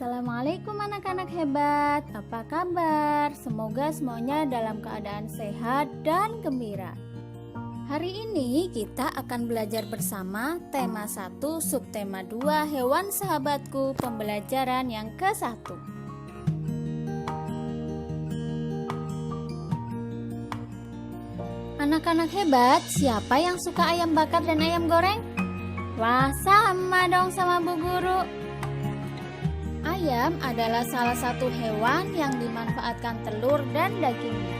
Assalamualaikum anak-anak hebat, apa kabar? Semoga semuanya dalam keadaan sehat dan gembira. Hari ini kita akan belajar bersama tema 1 subtema 2 hewan sahabatku pembelajaran yang ke-1. Anak-anak hebat, siapa yang suka ayam bakar dan ayam goreng? Wah, sama dong sama Bu Guru. Ayam adalah salah satu hewan yang dimanfaatkan telur dan dagingnya.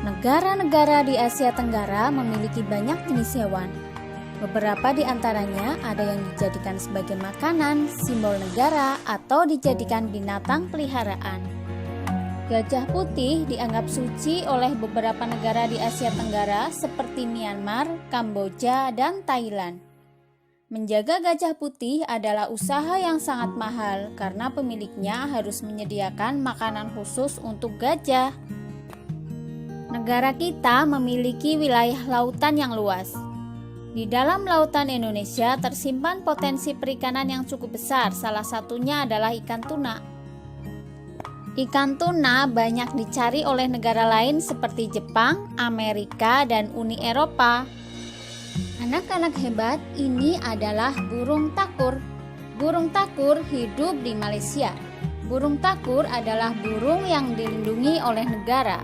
Negara-negara di Asia Tenggara memiliki banyak jenis hewan. Beberapa di antaranya ada yang dijadikan sebagai makanan, simbol negara, atau dijadikan binatang peliharaan. Gajah putih dianggap suci oleh beberapa negara di Asia Tenggara seperti Myanmar, Kamboja, dan Thailand. Menjaga gajah putih adalah usaha yang sangat mahal karena pemiliknya harus menyediakan makanan khusus untuk gajah. Negara kita memiliki wilayah lautan yang luas. Di dalam lautan Indonesia tersimpan potensi perikanan yang cukup besar, salah satunya adalah ikan tuna. Ikan tuna banyak dicari oleh negara lain seperti Jepang, Amerika, dan Uni Eropa. Anak-anak hebat, ini adalah burung takur. Burung takur hidup di Malaysia. Burung takur adalah burung yang dilindungi oleh negara.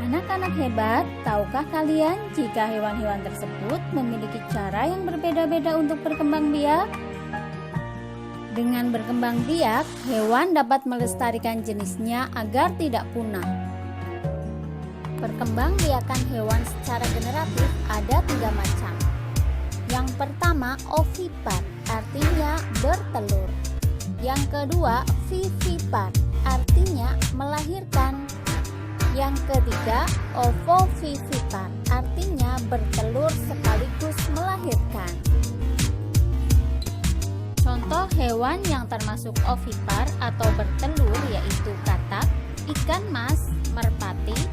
Anak-anak hebat, tahukah kalian jika hewan-hewan tersebut memiliki cara yang berbeda-beda untuk berkembang biak? Dengan berkembang biak, hewan dapat melestarikan jenisnya agar tidak punah. Perkembangbiakan hewan secara generatif ada 3 macam. Yang pertama ovipar, artinya bertelur. Yang kedua vivipar, artinya melahirkan. Yang ketiga ovovivipar, artinya bertelur sekaligus melahirkan. Contoh hewan yang termasuk ovipar atau bertelur yaitu katak, ikan mas, merpati,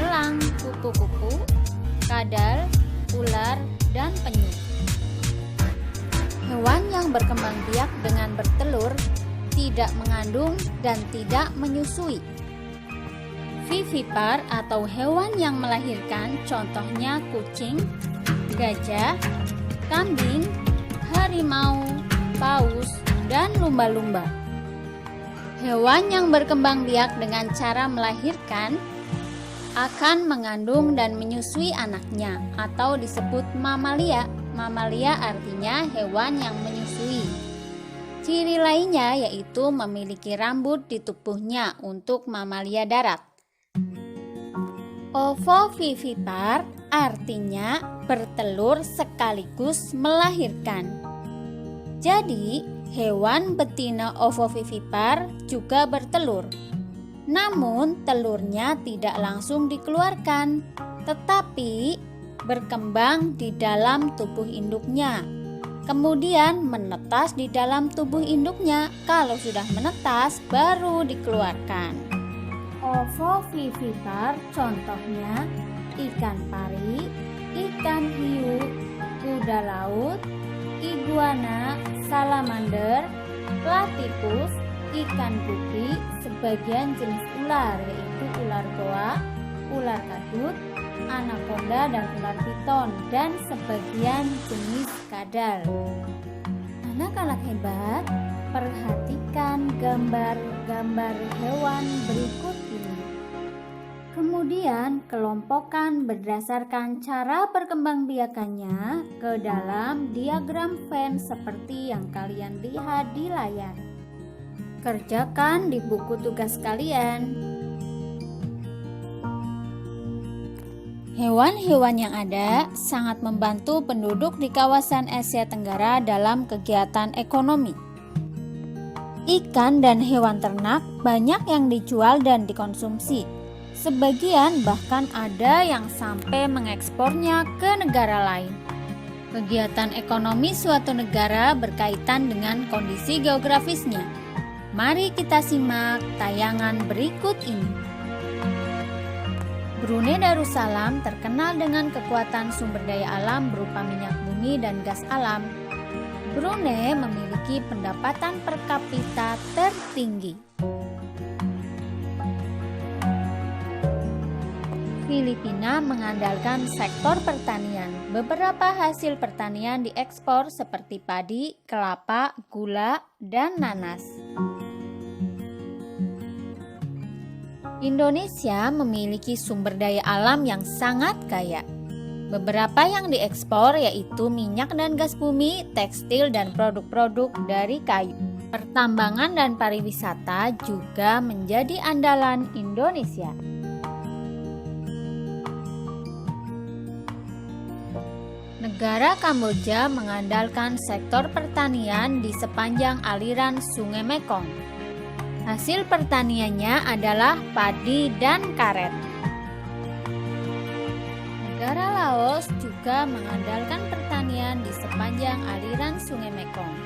elang, kupu-kupu, kadal, ular, dan penyu. Hewan yang berkembang biak dengan bertelur tidak mengandung dan tidak menyusui. Vivipar atau hewan yang melahirkan contohnya kucing, gajah, kambing, harimau, paus, dan lumba-lumba. Hewan yang berkembang biak dengan cara melahirkan akan mengandung dan menyusui anaknya atau disebut mamalia. Mamalia artinya hewan yang menyusui. Ciri lainnya yaitu memiliki rambut di tubuhnya untuk mamalia darat. Ovovivipar artinya bertelur sekaligus melahirkan. Jadi, hewan betina ovovivipar juga bertelur. Namun, telurnya tidak langsung dikeluarkan, tetapi berkembang di dalam tubuh induknya. Kemudian menetas di dalam tubuh induknya. Kalau sudah menetas, baru dikeluarkan. Ovovivipar contohnya ikan pari, ikan hiu, kuda laut, iguana, salamander, platypus, ikan gupi, sebagian jenis ular yaitu ular goa, ular kadut, anaconda dan ular piton, dan sebagian jenis kadal. Anak-anak hebat, perhatikan gambar-gambar hewan berikut ini. Kemudian kelompokkan berdasarkan cara perkembangbiakannya ke dalam diagram Venn seperti yang kalian lihat di layar. Kerjakan di buku tugas kalian. Hewan-hewan yang ada sangat membantu penduduk di kawasan Asia Tenggara dalam kegiatan ekonomi. Ikan dan hewan ternak banyak yang dijual dan dikonsumsi. Sebagian bahkan ada yang sampai mengekspornya ke negara lain. Kegiatan ekonomi suatu negara berkaitan dengan kondisi geografisnya. Mari kita simak tayangan berikut ini. Brunei Darussalam terkenal dengan kekuatan sumber daya alam berupa minyak bumi dan gas alam. Brunei memiliki pendapatan per kapita tertinggi. Filipina mengandalkan sektor pertanian. Beberapa hasil pertanian diekspor seperti padi, kelapa, gula, dan nanas. Indonesia memiliki sumber daya alam yang sangat kaya. Beberapa yang diekspor yaitu minyak dan gas bumi, tekstil dan produk-produk dari kayu. Pertambangan dan pariwisata juga menjadi andalan Indonesia. Negara Kamboja mengandalkan sektor pertanian di sepanjang aliran Sungai Mekong. Hasil pertaniannya adalah padi dan karet. Negara Laos juga mengandalkan pertanian di sepanjang aliran Sungai Mekong.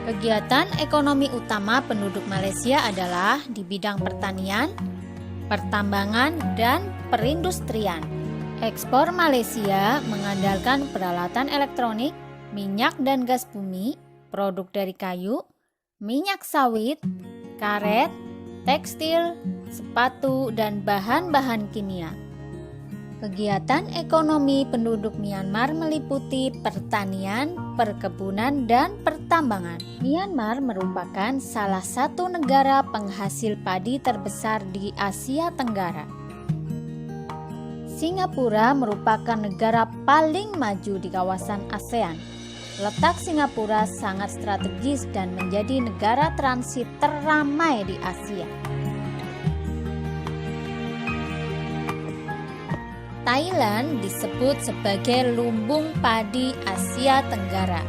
Kegiatan ekonomi utama penduduk Malaysia adalah di bidang pertanian, pertambangan, dan perindustrian. Ekspor Malaysia mengandalkan peralatan elektronik, minyak dan gas bumi, produk dari kayu, minyak sawit, karet, tekstil, sepatu, dan bahan-bahan kimia. Kegiatan ekonomi penduduk Myanmar meliputi pertanian, perkebunan, dan pertambangan. Myanmar merupakan salah satu negara penghasil padi terbesar di Asia Tenggara. Singapura merupakan negara paling maju di kawasan ASEAN. Letak Singapura sangat strategis dan menjadi negara transit teramai di Asia. Thailand disebut sebagai lumbung padi Asia Tenggara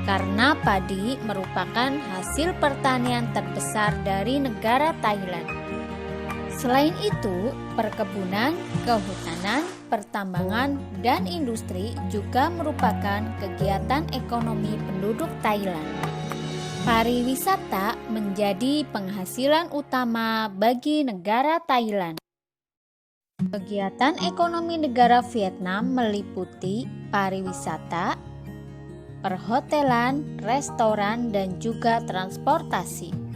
karena padi merupakan hasil pertanian terbesar dari negara Thailand. Selain itu, perkebunan, kehutanan, pertambangan, dan industri juga merupakan kegiatan ekonomi penduduk Thailand. Pariwisata menjadi penghasilan utama bagi negara Thailand. Kegiatan ekonomi negara Vietnam meliputi pariwisata, perhotelan, restoran, dan juga transportasi.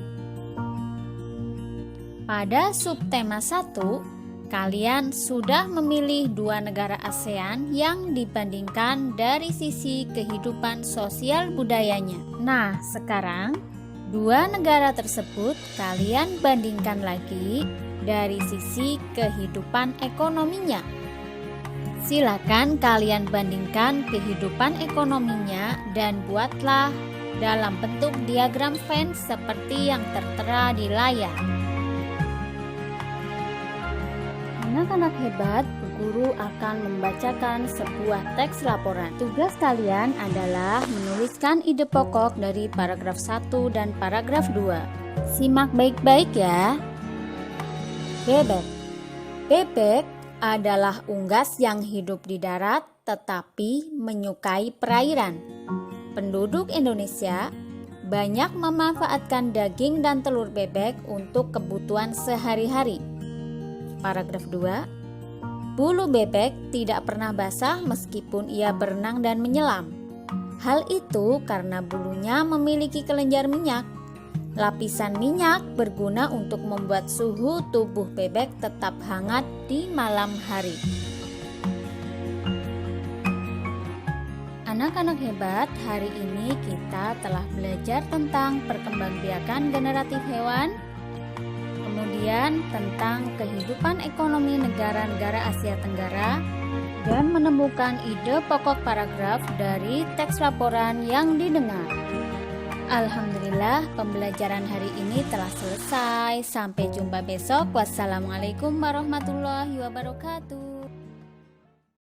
Pada subtema 1, kalian sudah memilih 2 negara ASEAN yang dibandingkan dari sisi kehidupan sosial budayanya. Nah, sekarang 2 negara tersebut kalian bandingkan lagi dari sisi kehidupan ekonominya. Silakan kalian bandingkan kehidupan ekonominya dan buatlah dalam bentuk diagram Venn seperti yang tertera di layar. Anak-anak hebat, guru akan membacakan sebuah teks laporan. Tugas kalian adalah menuliskan ide pokok dari paragraf 1 dan paragraf 2. Simak baik-baik ya. Bebek. Bebek adalah unggas yang hidup di darat tetapi menyukai perairan. Penduduk Indonesia banyak memanfaatkan daging dan telur bebek untuk kebutuhan sehari-hari. Paragraf 2. Bulu bebek tidak pernah basah meskipun ia berenang dan menyelam. Hal itu karena bulunya memiliki kelenjar minyak. Lapisan minyak berguna untuk membuat suhu tubuh bebek tetap hangat di malam hari. Anak-anak hebat, hari ini kita telah belajar tentang perkembangbiakan generatif hewan, kemudian tentang kehidupan ekonomi negara-negara Asia Tenggara, dan menemukan ide pokok paragraf dari teks laporan yang didengar. Alhamdulillah, pembelajaran hari ini telah selesai. Sampai jumpa besok. Wassalamualaikum warahmatullahi wabarakatuh.